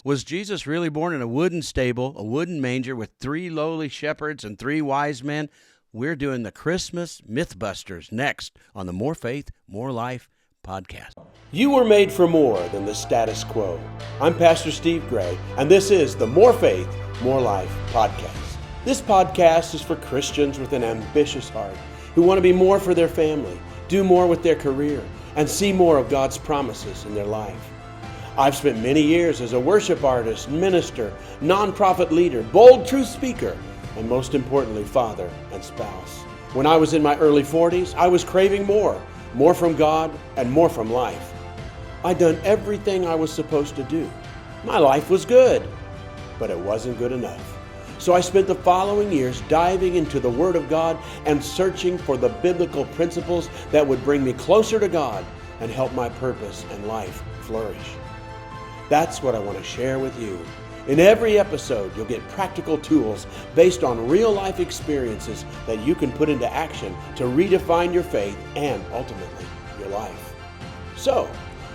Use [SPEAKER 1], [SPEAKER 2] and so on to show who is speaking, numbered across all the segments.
[SPEAKER 1] Was Jesus really born in a wooden stable, a wooden manger with 3 lowly shepherds and 3 wise men? We're doing the Christmas Mythbusters next on the More Faith, More Life podcast.
[SPEAKER 2] You were made for more than the status quo. I'm Pastor Steve Gray, and this is the More Faith, More Life podcast. This podcast is for Christians with an ambitious heart who want to be more for their family, do more with their career, and see more of God's promises in their life. I've spent many years as a worship artist, minister, nonprofit leader, bold truth speaker, and most importantly, father and spouse. When I was in my early 40s, I was craving more from God and more from life. I'd done everything I was supposed to do. My life was good, but it wasn't good enough. So I spent the following years diving into the Word of God and searching for the biblical principles that would bring me closer to God and help my purpose and life flourish. That's what I want to share with you. In every episode, you'll get practical tools based on real-life experiences that you can put into action to redefine your faith and, ultimately, your life. So,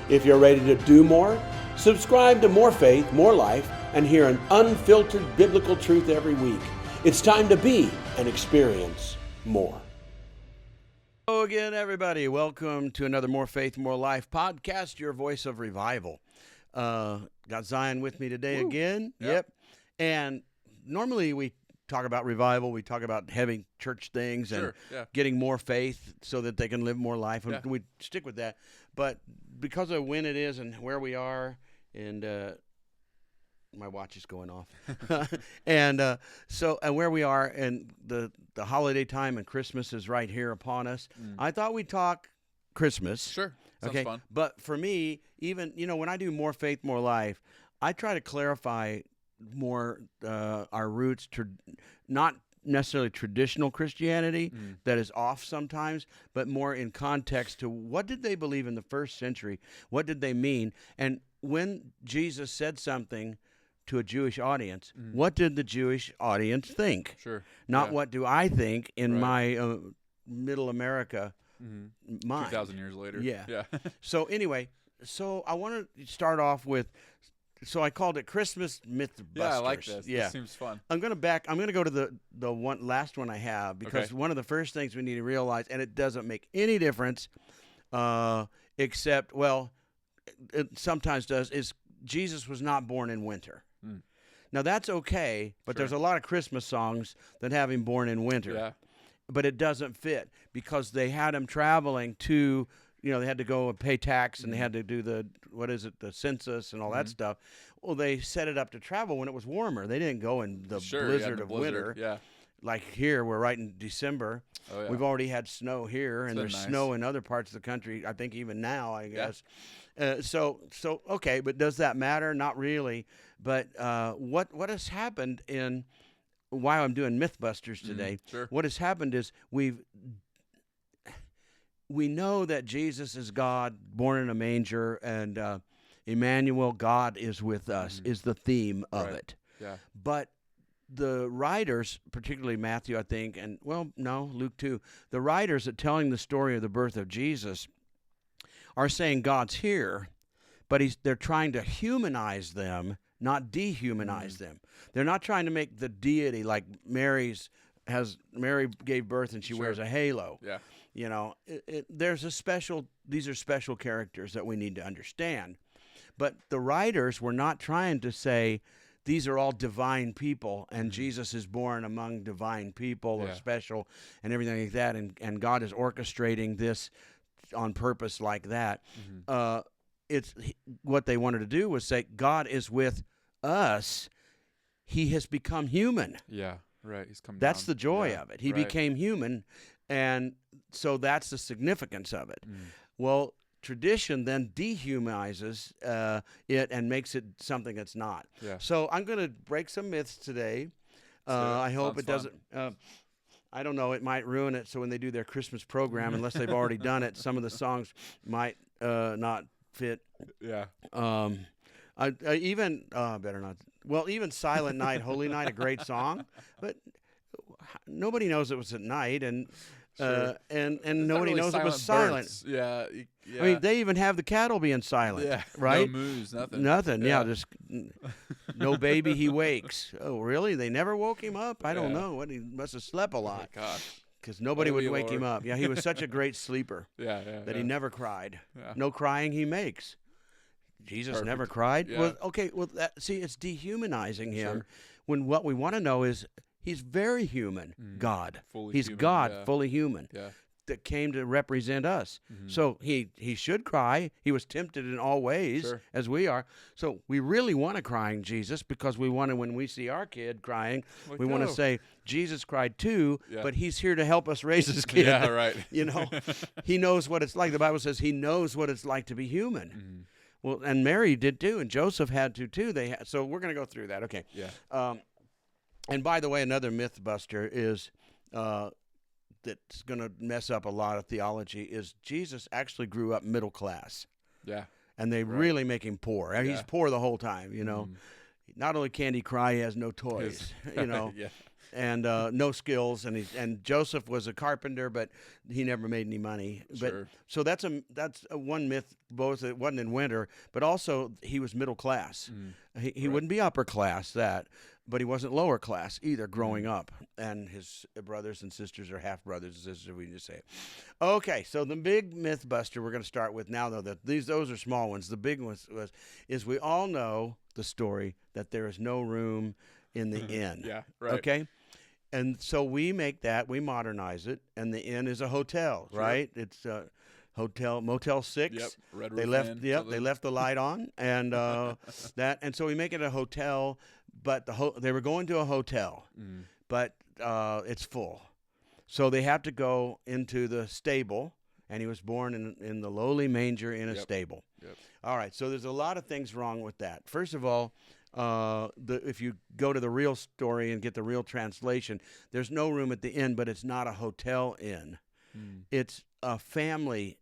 [SPEAKER 2] if you're ready to do more, subscribe to More Faith, More Life, and hear an unfiltered biblical truth every week. It's time to be and experience more.
[SPEAKER 1] Hello again, everybody. Welcome to another More Faith, More Life podcast, your voice of revival. Got Zion with me today again. Yep. And normally we talk about revival. We talk about having church things and getting more faith so that they can live more life. And we stick with that. But because of when it is and where we are, and my watch is going off, and where we are, and the holiday time and Christmas is right here upon us. I thought we'd talk Christmas.
[SPEAKER 3] Sure. Sounds fun.
[SPEAKER 1] But for me, even, when I do More Faith, More Life, I try to clarify more our roots, not necessarily traditional Christianity that is off sometimes, but more in context to what did they believe in the first century? What did they mean? And when Jesus said something to a Jewish audience, what did the Jewish audience think?
[SPEAKER 3] Sure.
[SPEAKER 1] Not what do I think in my middle America mind.
[SPEAKER 3] 2,000 years later.
[SPEAKER 1] Yeah. So anyway, I want to start off with, so I called it Christmas Mythbusters.
[SPEAKER 3] Yeah, I like this. Yeah. This seems fun.
[SPEAKER 1] I'm going to go to the last one I have, because one of the first things we need to realize, and it doesn't make any difference, except, it sometimes does, is Jesus was not born in winter. Now that's okay, but there's a lot of Christmas songs that have him born in winter.
[SPEAKER 3] Yeah.
[SPEAKER 1] But it doesn't fit, because they had him traveling to, they had to go and pay tax, and they had to do the census and all that stuff. Well, they set it up to travel when it was warmer. They didn't go in the blizzard of winter.
[SPEAKER 3] Yeah.
[SPEAKER 1] Like here, we're right in December.
[SPEAKER 3] Oh, yeah.
[SPEAKER 1] We've already had snow here, and there's
[SPEAKER 3] nice.
[SPEAKER 1] snow in other parts of the country, I think even now, I guess. Okay, but does that matter? Not really. But what has happened in... While I'm doing Mythbusters today, what has happened is we know that Jesus is God, born in a manger, and Emmanuel, God is with us, is the theme of it.
[SPEAKER 3] Yeah. But
[SPEAKER 1] the writers, particularly Matthew, I think, and Luke too, the writers that telling the story of the birth of Jesus are saying God's here, but they're trying to humanize them, not dehumanize them. They're not trying to make the deity like Mary gave birth and she wears a halo.
[SPEAKER 3] Yeah.
[SPEAKER 1] These are special characters that we need to understand. But the writers were not trying to say these are all divine people and Jesus is born among divine people or special and everything like that, and God is orchestrating this on purpose like that. It's what they wanted to do was say God is with us. He has become human.
[SPEAKER 3] Yeah, right. He's come
[SPEAKER 1] That's
[SPEAKER 3] down.
[SPEAKER 1] the joy of it. He became human, and so that's the significance of it. Well, tradition then dehumanizes it and makes it something it's not.
[SPEAKER 3] Yeah.
[SPEAKER 1] So I'm going to break some myths today. I hope it doesn't... I don't know. It might ruin it, so when they do their Christmas program, unless they've already done it, some of the songs might not fit.
[SPEAKER 3] Yeah.
[SPEAKER 1] Better not. Well, even Silent Night, Holy Night, a great song, but nobody knows it was at night, and and nobody knows it was silent.
[SPEAKER 3] Births. Yeah.
[SPEAKER 1] I mean, they even have the cattle being silent.
[SPEAKER 3] Yeah.
[SPEAKER 1] Right?
[SPEAKER 3] No moves, nothing.
[SPEAKER 1] Nothing. Yeah, just no baby. He wakes. Oh, really? They never woke him up? I don't know. What, he must have slept a lot.
[SPEAKER 3] Oh my gosh.
[SPEAKER 1] Because nobody would wake him up. Yeah, he was such a great sleeper.
[SPEAKER 3] That
[SPEAKER 1] he never cried.
[SPEAKER 3] Yeah.
[SPEAKER 1] No crying he makes. Jesus never cried.
[SPEAKER 3] Yeah.
[SPEAKER 1] Well, okay. Well, see, it's dehumanizing him.
[SPEAKER 3] Sure.
[SPEAKER 1] When what we want to know is he's very human. God. He's
[SPEAKER 3] human,
[SPEAKER 1] God,
[SPEAKER 3] yeah.
[SPEAKER 1] fully human.
[SPEAKER 3] Yeah.
[SPEAKER 1] That came to represent us. So he should cry. He was tempted in all ways, as we are. So we really want a crying Jesus, because we want to, when we see our kid crying, we want to say, Jesus cried too, but he's here to help us raise his kid.
[SPEAKER 3] Yeah, right.
[SPEAKER 1] He knows what it's like. The Bible says he knows what it's like to be human. Well, and Mary did too, and Joseph had to too. So we're going to go through that. Okay.
[SPEAKER 3] Yeah.
[SPEAKER 1] And by the way, another myth buster is that's going to mess up a lot of theology is Jesus actually grew up middle class.
[SPEAKER 3] Yeah.
[SPEAKER 1] And they really make him poor. And he's poor the whole time, Not only can he cry, he has no toys,
[SPEAKER 3] Yeah.
[SPEAKER 1] and no skills. And Joseph was a carpenter, but he never made any money.
[SPEAKER 3] Sure.
[SPEAKER 1] So that's a one myth. Both it wasn't in winter, but also he was middle class. He wouldn't be upper class, but he wasn't lower class either growing up. And his brothers and sisters are half brothers and sisters, we can just say it. Okay, so the big myth buster we're going to start with now, though, that those are small ones. The big one is we all know the story that there is no room in the inn.
[SPEAKER 3] Yeah, right.
[SPEAKER 1] Okay? And so we modernize it, and the inn is a hotel, right? It's hotel, Motel 6.
[SPEAKER 3] Yep. Red
[SPEAKER 1] They
[SPEAKER 3] roof
[SPEAKER 1] left.
[SPEAKER 3] inn,
[SPEAKER 1] Yep. They left the light on, and and so we make it a hotel. But they were going to a hotel, but it's full, so they have to go into the stable. And he was born in the lowly manger in a stable.
[SPEAKER 3] Yep.
[SPEAKER 1] All right. So there's a lot of things wrong with that. First of all, if you go to the real story and get the real translation, there's no room at the inn, but it's not a hotel inn. It's a family.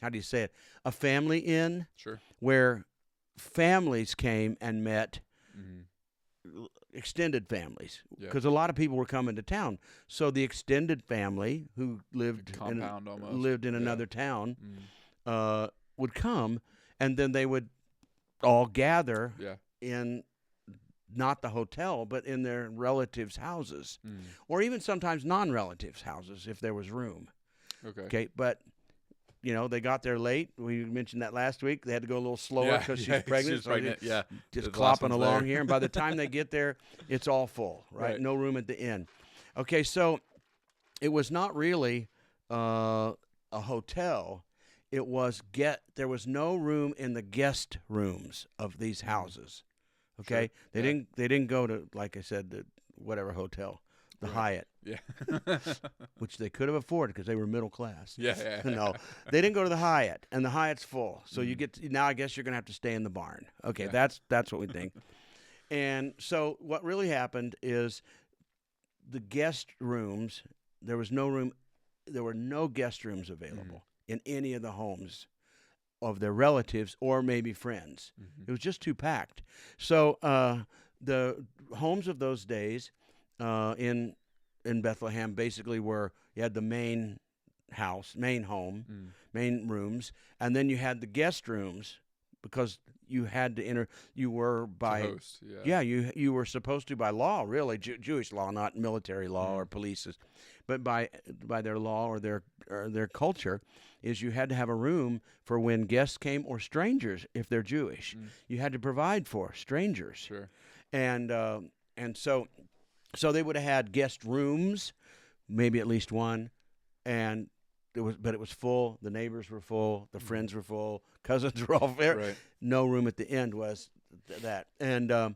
[SPEAKER 1] How do you say it? A family inn.
[SPEAKER 3] Sure.
[SPEAKER 1] Where families came and met. Extended families, because a lot of people were coming to town. So the extended family who lived in another town would come, and then they would all gather in not the hotel, but in their relatives' houses, or even sometimes non-relatives' houses if there was room. Okay, but they got there late. We mentioned that last week. They had to go a little slower because she's pregnant. Just clopping along here. And by the time they get there, it's all full, right? No room at the inn. Okay, so it was not really a hotel. It was there was no room in the guest rooms of these houses. Okay, they didn't go to, like I said, the whatever hotel. The Hyatt, which they could have afforded because they were middle class. No, they didn't go to the Hyatt, and the Hyatt's full. So you now. I guess you're gonna have to stay in the barn. Okay, that's what we think. And so what really happened is the guest rooms. There was no room. There were no guest rooms available in any of the homes of their relatives or maybe friends. It was just too packed. So the homes of those days. In Bethlehem, basically, where you had the main house, main home, main rooms, and then you had the guest rooms because you had to enter. You were by
[SPEAKER 3] host,
[SPEAKER 1] you were supposed to by law, really Jewish law, not military law or police's, but by their law or their culture, is you had to have a room for when guests came or strangers if they're Jewish. You had to provide for strangers.
[SPEAKER 3] Sure,
[SPEAKER 1] and so. So they would have had guest rooms, maybe at least one, but it was full. The neighbors were full. The friends were full. Cousins were all there.
[SPEAKER 3] Right.
[SPEAKER 1] No room at the end was that. And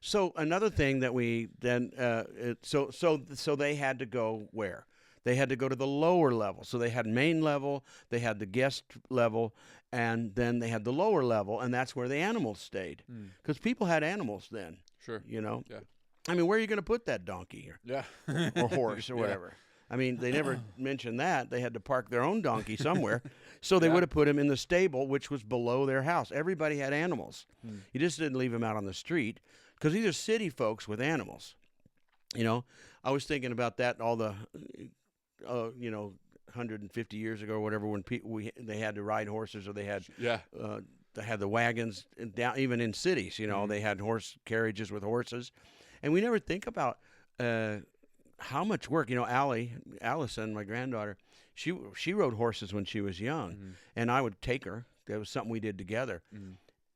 [SPEAKER 1] so another thing that we then so they had to go where? They had to go to the lower level. So they had main level, they had the guest level, and then they had the lower level, and that's where the animals stayed. Because people had animals then.
[SPEAKER 3] Sure.
[SPEAKER 1] Yeah.
[SPEAKER 3] I
[SPEAKER 1] mean, where are you going to put that donkey or horse or whatever? I mean, they never mentioned that. They had to park their own donkey somewhere. So they would have put him in the stable, which was below their house. Everybody had animals. You just didn't leave them out on the street because these are city folks with animals. I was thinking about that, all the you know, 150 years ago or whatever, when they had to ride horses, or they had the wagons down, even in cities, you know, they had horse carriages with horses, and we never think about how much work. You know, Allison, my granddaughter, she rode horses when she was young, and I would take her. That was something we did together.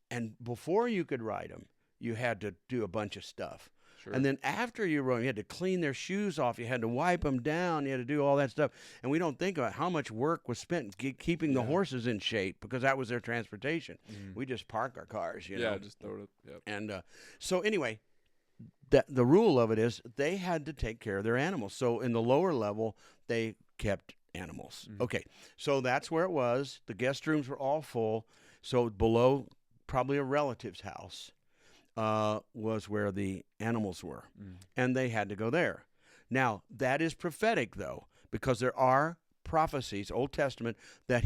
[SPEAKER 1] And before you could ride them, you had to do a bunch of stuff.
[SPEAKER 3] Sure.
[SPEAKER 1] And then after you rode, you had to clean their shoes off. You had to wipe them down. You had to do all that stuff. And we don't think about how much work was spent keeping the horses in shape, because that was their transportation. We just park our cars, you know.
[SPEAKER 3] Yeah, just throw it. Yep.
[SPEAKER 1] And so anyway, the rule of it is they had to take care of their animals. So in the lower level, they kept animals. Okay, so that's where it was. The guest rooms were all full. So below, probably a relative's house, was where the animals were, and they had to go there. Now, that is prophetic, though, because there are prophecies, Old Testament, that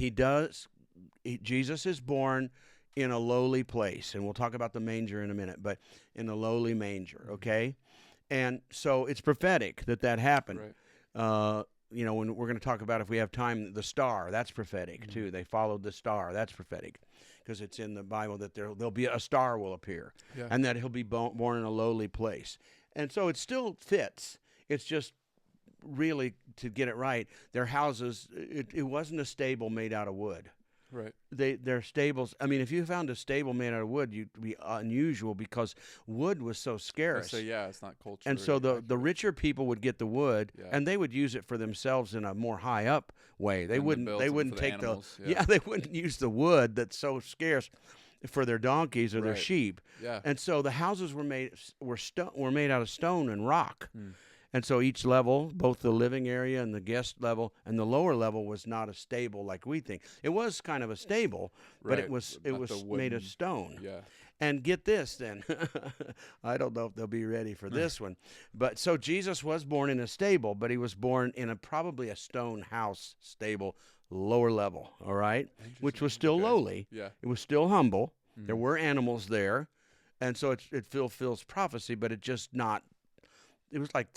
[SPEAKER 1] Jesus is born in a lowly place, and we'll talk about the manger in a minute, but in a lowly manger, okay? And so it's prophetic that happened.
[SPEAKER 3] Right.
[SPEAKER 1] You know, when we're going to talk about, if we have time, the star, that's prophetic, too. They followed the star, that's prophetic, because it's in the Bible that there'll be a star will appear, and that he'll be born in a lowly place. And so it still fits. It's just really, to get it right, their houses, it wasn't a stable made out of wood.
[SPEAKER 3] Right.
[SPEAKER 1] Their stables, I mean, if you found a stable made out of wood, you'd be unusual, because wood was so scarce.
[SPEAKER 3] So it's not culture.
[SPEAKER 1] And so the richer people would get the wood, and they would use it for themselves in a more high up way. They wouldn't take they wouldn't use the wood that's so scarce for their donkeys or their sheep.
[SPEAKER 3] Yeah.
[SPEAKER 1] And so the houses were made out of stone and rock. And so each level, both the living area and the guest level and the lower level, was not a stable like we think. It was kind of a stable, but it was made of stone.
[SPEAKER 3] Yeah.
[SPEAKER 1] And get this then. I don't know if they'll be ready for this one. But so Jesus was born in a stable, but he was born in probably a stone house stable, lower level, all right? Which was still lowly.
[SPEAKER 3] Yeah.
[SPEAKER 1] It was still humble. There were animals there. And so it fulfills prophecy, but it was like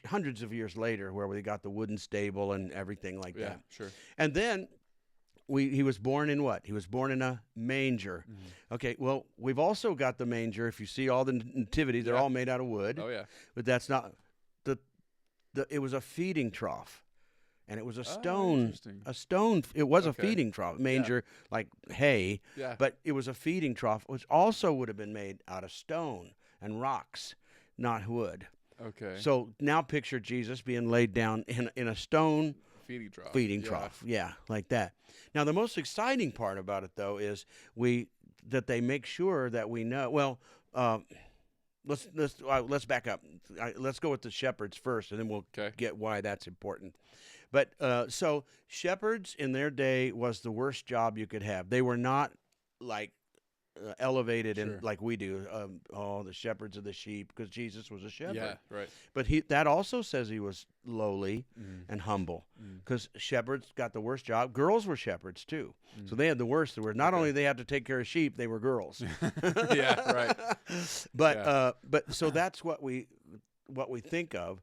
[SPEAKER 1] hundreds of years later where we got the wooden stable and everything like that.
[SPEAKER 3] Yeah, sure.
[SPEAKER 1] And then he was born in what? He was born in a manger. Okay, well, we've also got the manger. If you see all the nativities, they're all made out of wood.
[SPEAKER 3] Oh, yeah.
[SPEAKER 1] But that's not it was a feeding trough. And it was a stone. It was a feeding trough. Manger, like hay.
[SPEAKER 3] Yeah.
[SPEAKER 1] But it was a feeding trough, which also would have been made out of stone and rocks, not wood.
[SPEAKER 3] Okay.
[SPEAKER 1] So now picture Jesus being laid down in a stone
[SPEAKER 3] feeding trough.
[SPEAKER 1] Yeah, like that. Now the most exciting part about it, though, is that they make sure that we know. Well, let's back up. Let's go with the shepherds first, and then we'll get why that's important. But so shepherds in their day was the worst job you could have. They were not like elevated and like we do. The shepherds of the sheep, because Jesus was a shepherd.
[SPEAKER 3] Yeah, right.
[SPEAKER 1] But that also says he was lowly and humble, because shepherds got the worst job. Girls were shepherds too, so they had the worst. Not only they had to take care of sheep, they were girls.
[SPEAKER 3] Yeah, right.
[SPEAKER 1] But so that's what we think of.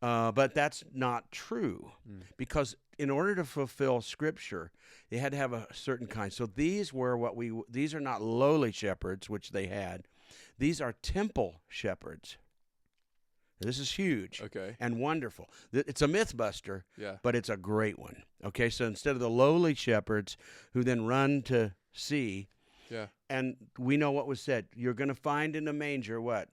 [SPEAKER 1] But that's not true, because in order to fulfill Scripture, they had to have a certain kind. So these are not lowly shepherds, which they had. These are temple shepherds. This is huge and wonderful. It's a myth buster, but it's a great one. Okay, so instead of the lowly shepherds who then run to see, and we know what was said, you're going to find in the manger what?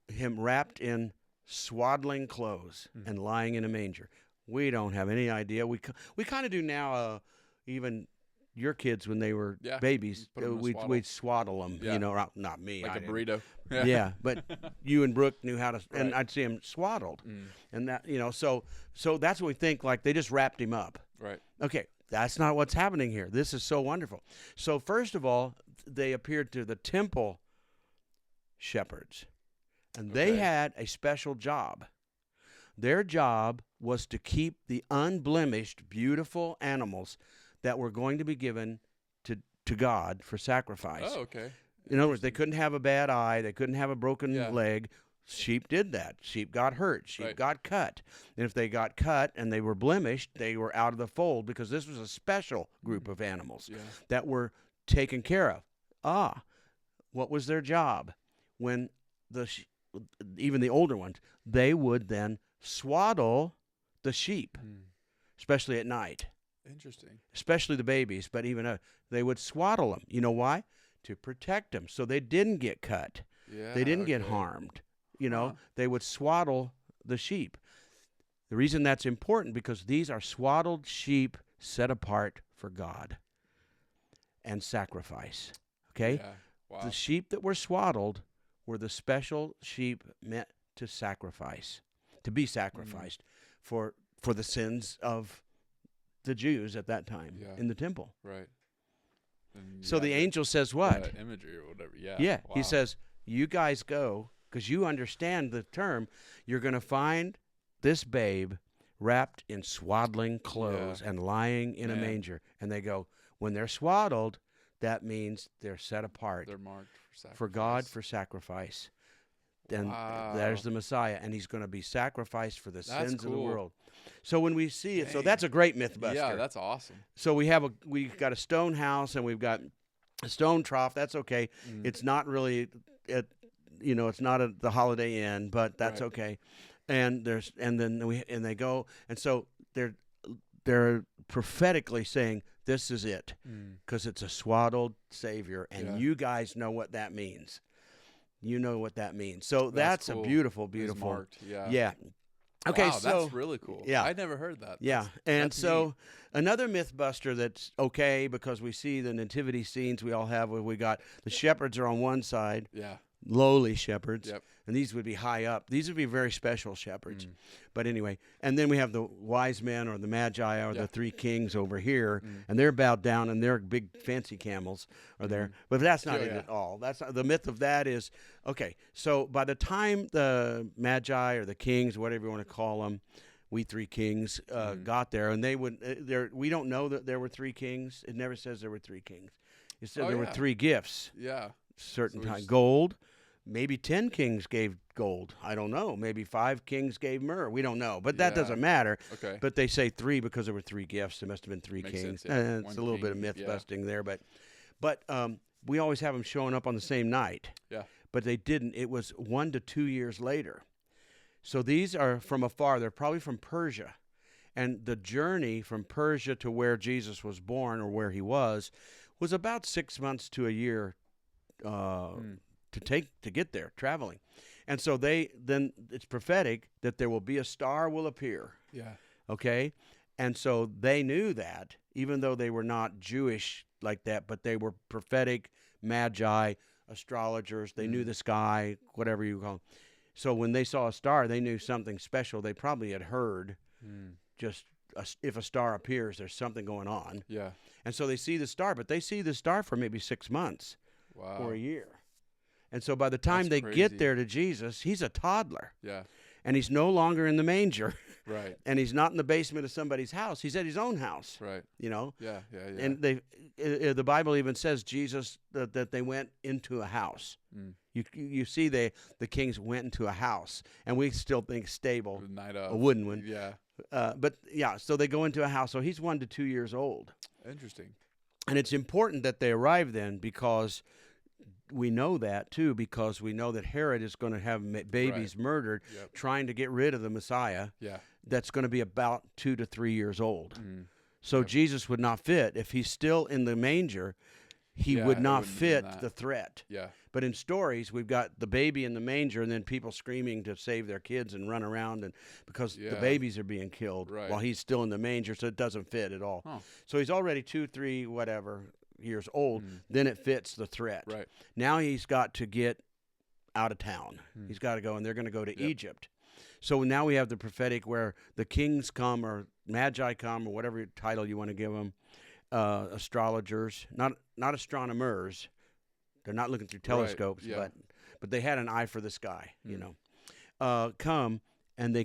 [SPEAKER 1] Him wrapped in swaddling clothes and lying in a manger. We don't have any idea. We kind of do now. Even your kids, when they were babies, we'd swaddle them.
[SPEAKER 3] Yeah.
[SPEAKER 1] You know, not me.
[SPEAKER 3] Like a burrito.
[SPEAKER 1] Yeah, but you and Brooke knew how to, and I'd see him swaddled, and that, you know, so that's what we think. Like they just wrapped him up.
[SPEAKER 3] Right.
[SPEAKER 1] Okay, that's not what's happening here. This is so wonderful. So first of all, they appeared to the temple shepherds. And they had a special job. Their job was to keep the unblemished, beautiful animals that were going to be given to God for sacrifice.
[SPEAKER 3] Oh, okay.
[SPEAKER 1] In other words, they couldn't have a bad eye. They couldn't have a broken leg. sheep did that. Sheep got hurt. Sheep
[SPEAKER 3] Right.
[SPEAKER 1] got cut. And if they got cut and they were blemished, they were out of the fold because this was a special group of animals
[SPEAKER 3] Yeah.
[SPEAKER 1] that were taken care of. What was their job? When even the older ones, they would then swaddle the sheep, especially at night.
[SPEAKER 3] Interesting.
[SPEAKER 1] Especially the babies, but even they would swaddle them. You know why? To protect them, so they didn't get cut.
[SPEAKER 3] Yeah.
[SPEAKER 1] They didn't get
[SPEAKER 3] okay.
[SPEAKER 1] harmed. You know,
[SPEAKER 3] Huh.
[SPEAKER 1] they would swaddle the sheep. The reason that's important because these are swaddled sheep set apart for God and sacrifice. Okay?
[SPEAKER 3] Yeah. Wow.
[SPEAKER 1] The sheep that were swaddled were the special sheep meant to sacrifice, to be sacrificed for the sins of the Jews at that time in the temple.
[SPEAKER 3] Right. And
[SPEAKER 1] So the angel says what?
[SPEAKER 3] Imagery or whatever. Yeah.
[SPEAKER 1] Yeah.
[SPEAKER 3] Wow.
[SPEAKER 1] He says, you guys go, because you understand the term, you're going to find this babe wrapped in swaddling clothes and lying in a manger. And they go, when they're swaddled, that means they're set apart.
[SPEAKER 3] They're marked for
[SPEAKER 1] for God for sacrifice. Then there's the Messiah, and he's going to be sacrificed for the sins of the world. So when we see it, so that's a great myth buster.
[SPEAKER 3] Yeah, that's awesome.
[SPEAKER 1] So we've got a stone house and we've got a stone trough. That's okay. It's not really, it's not at the Holiday Inn, but that's okay. And they go, and so they're prophetically saying this is it because it's a swaddled Savior, and you guys know what that means. You know what that means. So that's
[SPEAKER 3] cool.
[SPEAKER 1] a beautiful.
[SPEAKER 3] Marked.
[SPEAKER 1] Yeah. Okay,
[SPEAKER 3] wow,
[SPEAKER 1] so
[SPEAKER 3] that's really cool.
[SPEAKER 1] Yeah,
[SPEAKER 3] I'd never heard that.
[SPEAKER 1] Yeah,
[SPEAKER 3] that's
[SPEAKER 1] so
[SPEAKER 3] neat.
[SPEAKER 1] Another myth buster that's okay because we see the nativity scenes we all have. Where we got the shepherds are on one side, lowly shepherds, and these would be high up. These would be very special shepherds. But anyway, and then we have the wise men or the Magi or the three kings over here, and they're bowed down, and their big fancy camels are there. But that's not it at all. That's not, the myth of that is okay. So by the time the Magi or the kings, whatever you want to call them, we three kings got there, and they would. We don't know that there were three kings. It never says there were three kings. It said there were three gifts.
[SPEAKER 3] Yeah.
[SPEAKER 1] Certain time gold. Maybe 10 kings gave gold. I don't know. Maybe 5 kings gave myrrh. We don't know. But that doesn't matter.
[SPEAKER 3] Okay.
[SPEAKER 1] But they say 3 because there were 3 gifts. There must have been 3
[SPEAKER 3] Makes
[SPEAKER 1] kings.
[SPEAKER 3] sense,
[SPEAKER 1] It's a little bit of myth busting there. But we always have them showing up on the same night.
[SPEAKER 3] Yeah.
[SPEAKER 1] But they didn't. It was 1 to 2 years later. So these are from afar. They're probably from Persia. And the journey from Persia to where Jesus was born or where he was about 6 months to a year to get there, traveling. And so then it's prophetic that there will be a star will appear.
[SPEAKER 3] Yeah.
[SPEAKER 1] Okay? And so they knew that, even though they were not Jewish like that, but they were prophetic, Magi, astrologers. They knew the sky, whatever you call them. So when they saw a star, they knew something special. They probably had heard if a star appears, there's something going on.
[SPEAKER 3] Yeah.
[SPEAKER 1] And so they see the star, but they see the star for maybe 6 months or a year. And so by the time they get there to Jesus, he's a toddler.
[SPEAKER 3] Yeah.
[SPEAKER 1] And he's no longer in the manger.
[SPEAKER 3] Right.
[SPEAKER 1] And he's not in the basement of somebody's house. He's at his own house.
[SPEAKER 3] Right.
[SPEAKER 1] You know?
[SPEAKER 3] Yeah.
[SPEAKER 1] And the Bible even says Jesus that they went into a house. You see the kings went into a house, and we still think stable, a wooden one.
[SPEAKER 3] Yeah.
[SPEAKER 1] So they go into a house. So he's 1 to 2 years old.
[SPEAKER 3] Interesting.
[SPEAKER 1] And it's important that they arrive then because we know that too, because we know that Herod is going to have babies murdered, trying to get rid of the Messiah.
[SPEAKER 3] Yeah.
[SPEAKER 1] That's going to be about 2 to 3 years old. So Jesus would not fit if he's still in the manger. He would not fit the threat.
[SPEAKER 3] Yeah.
[SPEAKER 1] But in stories, we've got the baby in the manger and then people screaming to save their kids and run around and because the babies are being killed while he's still in the manger, so it doesn't fit at all.
[SPEAKER 3] Huh.
[SPEAKER 1] So he's already 2, 3, whatever years old. Then it fits the threat.
[SPEAKER 3] Right.
[SPEAKER 1] Now he's got to get out of town. He's got to go, and they're going to go to Egypt. So now we have the prophetic where the kings come or Magi come or whatever title you want to give them. Astrologers, not astronomers. They're not looking through telescopes, but they had an eye for the sky, you know. Come and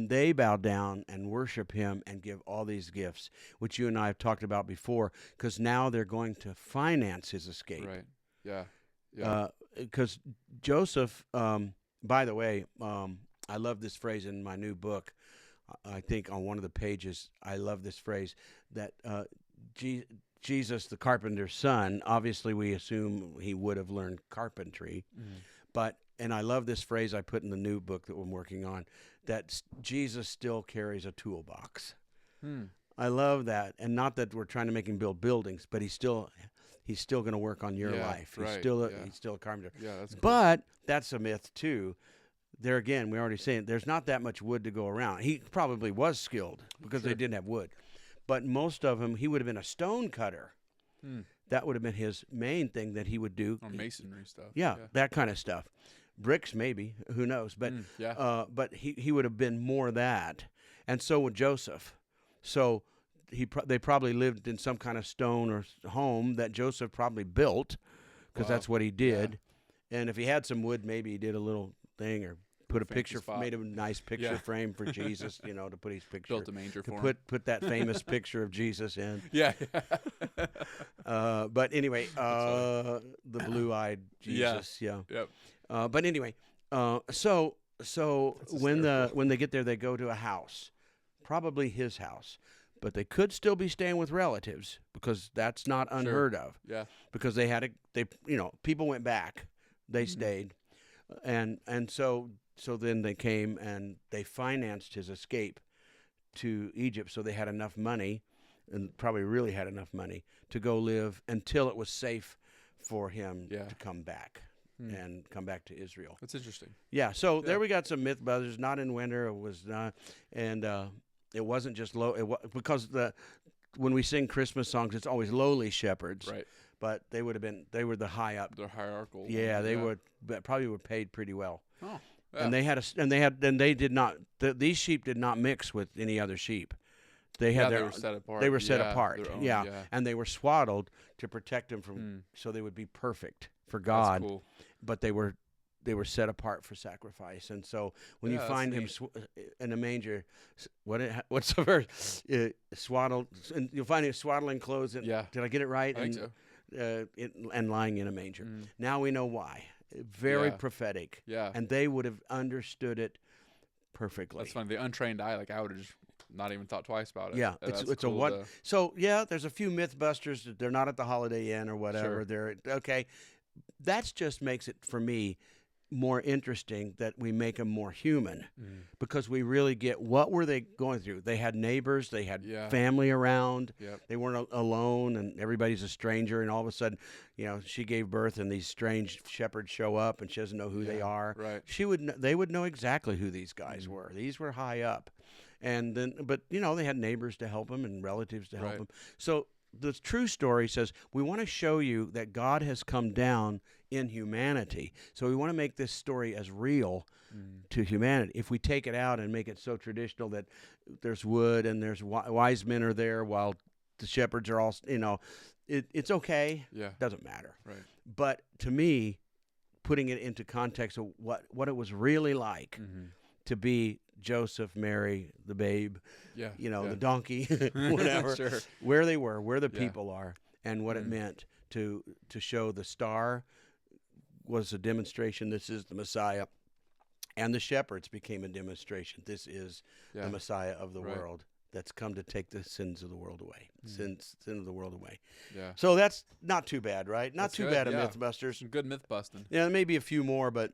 [SPEAKER 1] they bow down and worship him and give all these gifts, which you and I have talked about before, because now they're going to finance his escape.
[SPEAKER 3] Right. Yeah. Yeah.
[SPEAKER 1] Because Joseph By the way, I love this phrase in my new book. I think on one of the pages, I love this phrase that Jesus, the carpenter's son, obviously we assume he would have learned carpentry, and I love this phrase I put in the new book that I'm working on, that Jesus still carries a toolbox. I love that, and not that we're trying to make him build buildings, but he's still going to work on your life. He's still a carpenter.
[SPEAKER 3] Yeah, that's cool.
[SPEAKER 1] But that's a myth too. There again, we're already saying there's not that much wood to go around. He probably was skilled because they didn't have wood, but most of them, he would have been a stone cutter. That would have been his main thing that he would do.
[SPEAKER 3] Or masonry stuff.
[SPEAKER 1] Yeah, that kind of stuff. Bricks, maybe, who knows? But but he would have been more that, and so would Joseph. So they probably lived in some kind of stone or home that Joseph probably built, because that's what he did. Yeah. And if he had some wood, maybe he did a little thing or put a picture, made a nice picture frame for Jesus, to put his picture.
[SPEAKER 3] Built a manger for him.
[SPEAKER 1] Put that famous picture of Jesus in.
[SPEAKER 3] Yeah.
[SPEAKER 1] But anyway, the blue-eyed Jesus. Yeah.
[SPEAKER 3] Yep.
[SPEAKER 1] But anyway, so when they get there, they go to a house, probably his house, but they could still be staying with relatives because that's not unheard of.
[SPEAKER 3] Yeah.
[SPEAKER 1] Because people went back, they stayed, and so then they came and they financed his escape to Egypt, so they had enough money, and probably really had enough money to go live until it was safe for him to come back. And come back to Israel.
[SPEAKER 3] That's interesting.
[SPEAKER 1] Yeah, so there we got some Mythbusters. Not in winter. It was not, and it wasn't just low. Because when we sing Christmas songs, it's always lowly shepherds.
[SPEAKER 3] Right.
[SPEAKER 1] But they would have been. They were the high up.
[SPEAKER 3] They're hierarchical.
[SPEAKER 1] Yeah, they would probably were paid pretty well.
[SPEAKER 3] Oh. Yeah.
[SPEAKER 1] And they did not. These sheep did not mix with any other sheep. They had
[SPEAKER 3] they were set apart.
[SPEAKER 1] They were set apart.
[SPEAKER 3] Own,
[SPEAKER 1] and they were swaddled to protect them from, so they would be perfect for God.
[SPEAKER 3] That's cool.
[SPEAKER 1] But they were set apart for sacrifice, and so when you find him in a manger, what's the verse? Swaddled, and you'll find him swaddling clothes. And, did I get it right?
[SPEAKER 3] I think so.
[SPEAKER 1] And lying in a manger. Now we know why. Very prophetic.
[SPEAKER 3] Yeah,
[SPEAKER 1] and they would have understood it perfectly.
[SPEAKER 3] That's funny. The untrained eye, like I would have just not even thought twice about it.
[SPEAKER 1] Yeah, it's cool a what. So there's a few Mythbusters. They're not at the Holiday Inn or whatever. They're okay. That just makes it, for me, more interesting that we make them more human, because we really get what were they going through. They had neighbors, they had family around, they weren't alone, and everybody's a stranger, and all of a sudden, she gave birth and these strange shepherds show up and she doesn't know who they are.
[SPEAKER 3] Right.
[SPEAKER 1] They would know exactly who these guys were. These were high up. And then, but they had neighbors to help them and relatives to help them. So the true story says we want to show you that God has come down in humanity. So we want to make this story as real to humanity. If we take it out and make it so traditional that there's wood and there's wise men are there while the shepherds are all, it's okay.
[SPEAKER 3] Yeah.
[SPEAKER 1] Doesn't matter.
[SPEAKER 3] Right.
[SPEAKER 1] But to me, putting it into context of what it was really like to be Joseph, Mary, the babe, the donkey, whatever, where they were, where the people are, and what it meant to show the star was a demonstration. This is the Messiah, and the shepherds became a demonstration. This is the Messiah of the world that's come to take the sins of the world away, sin of the world away. Yeah. So that's not too bad, right? Not too bad, Mythbusters.
[SPEAKER 3] Some good myth busting.
[SPEAKER 1] Yeah, maybe a few more, but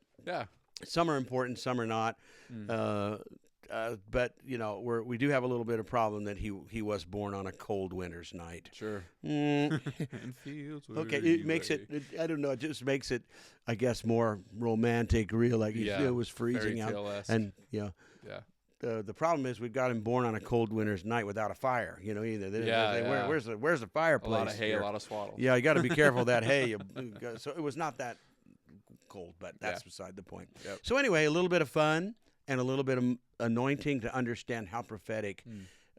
[SPEAKER 1] some are important, some are not. But we do have a little bit of problem that he was born on a cold winter's night.
[SPEAKER 3] Sure.
[SPEAKER 1] Okay, it makes it. I don't know. It just makes it, I guess, more romantic, real. Like it was freezing out, and the problem is we've got him born on a cold winter's night without a fire. Either where's the fireplace?
[SPEAKER 3] A lot of hay, a lot of swaddles.
[SPEAKER 1] Yeah, you got to be careful of that hay. So it was not that cold, but that's beside the point.
[SPEAKER 3] Yep.
[SPEAKER 1] So anyway, a little bit of fun and a little bit of anointing to understand how prophetic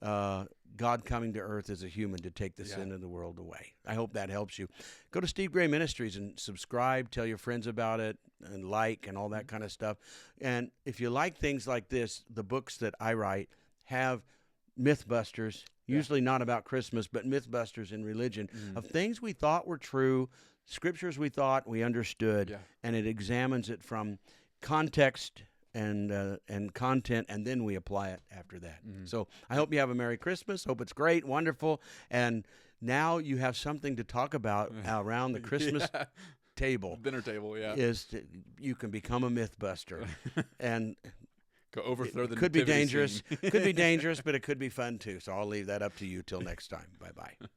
[SPEAKER 1] God coming to earth as a human to take the sin of the world away. I hope that helps you. Go to Steve Gray Ministries and subscribe, tell your friends about it, and like and all that kind of stuff. And if you like things like this, the books that I write have Mythbusters, usually not about Christmas, but Mythbusters in religion, of things we thought were true, scriptures we thought we understood, and it examines it from context and content, and then we apply it after that. So I hope you have a Merry Christmas. Hope it's great, wonderful, and now you have something to talk about around the Christmas table.
[SPEAKER 3] Dinner table, yeah.
[SPEAKER 1] You can become a myth buster, and
[SPEAKER 3] go overthrow the
[SPEAKER 1] could be
[SPEAKER 3] nativity
[SPEAKER 1] dangerous.
[SPEAKER 3] scene.
[SPEAKER 1] Could be dangerous, but it could be fun too. So I'll leave that up to you till next time. Bye bye.